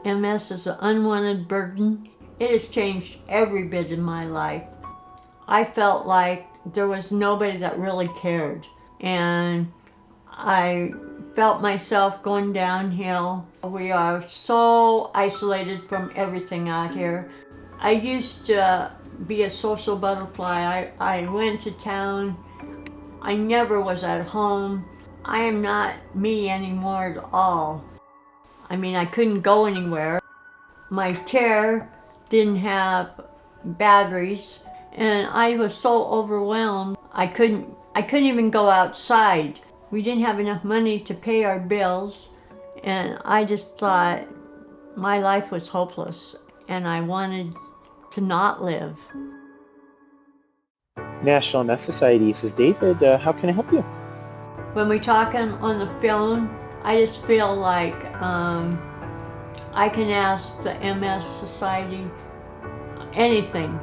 MS is an unwanted burden. It has changed every bit in my life. I felt like there was nobody that really cared, and I felt myself going downhill. We are so isolated from everything out here. I used to be a social butterfly. I went to town. I never was at home. I am not me anymore at all. I mean, I couldn't go anywhere. My chair didn't have batteries, and I was so overwhelmed. I couldn't even go outside. We didn't have enough money to pay our bills, and I just thought my life was hopeless, and I wanted to not live. National MS Society, this is David. How can I help you? When we're talking on the phone, I just feel like I can ask the MS Society anything,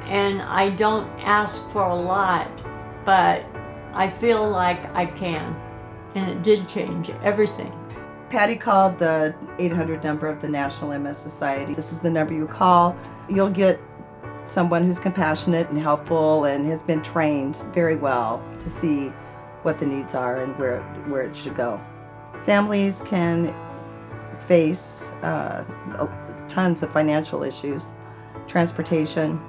and I don't ask for a lot, but I feel like I can, and it did change everything. Patti called the 800 number of the National MS Society. This is the number you call. You'll get someone who's compassionate and helpful and has been trained very well to see what the needs are and where it should go. Families can face tons of financial issues, transportation,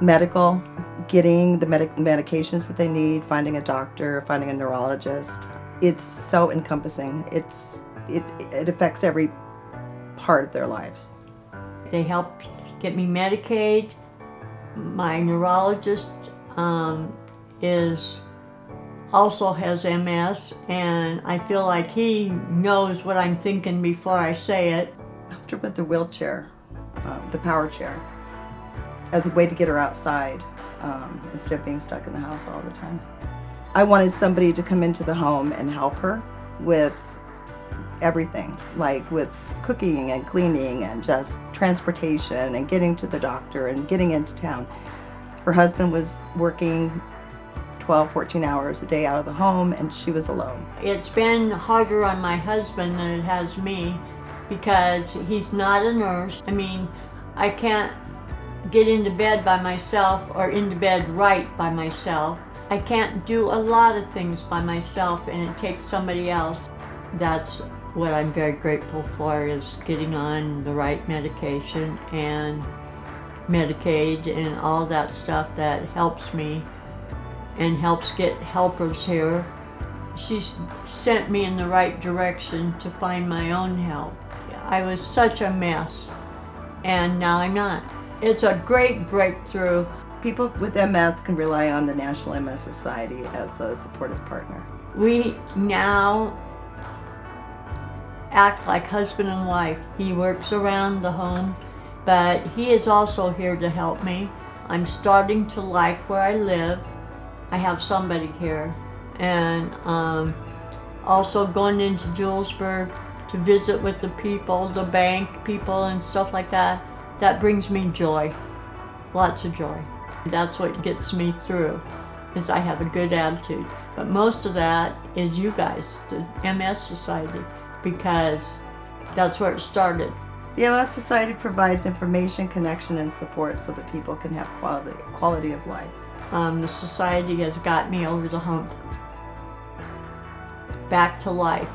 medical, getting the medications that they need, finding a doctor, finding a neurologist. It's so encompassing. It affects every part of their lives. They help get me Medicaid. My neurologist also has MS, and I feel like he knows what I'm thinking before I say it. Helped her with the wheelchair, the power chair, as a way to get her outside instead of being stuck in the house all the time. I wanted somebody to come into the home and help her with everything, like with cooking and cleaning and just transportation and getting to the doctor and getting into town. Her husband was working 12, 14 hours a day out of the home, and she was alone. It's been harder on my husband than it has me because he's not a nurse. I mean, I can't get into bed by myself or into bed right by myself. I can't do a lot of things by myself, and it takes somebody else. That's what I'm very grateful for, is getting on the right medication and Medicaid and all that stuff that helps me and helps get helpers here. She's sent me in the right direction to find my own help. I was such a mess, and now I'm not. It's a great breakthrough. People with MS can rely on the National MS Society as a supportive partner. We now act like husband and wife. He works around the home, but he is also here to help me. I'm starting to like where I live. I have somebody here, and also going into Julesburg to visit with the people, the bank people and stuff like that. That brings me joy, lots of joy. That's what gets me through, is I have a good attitude. But most of that is you guys, the MS Society, because that's where it started. The MS Society provides information, connection, and support so that people can have quality of life. The society has got me over the hump, back to life.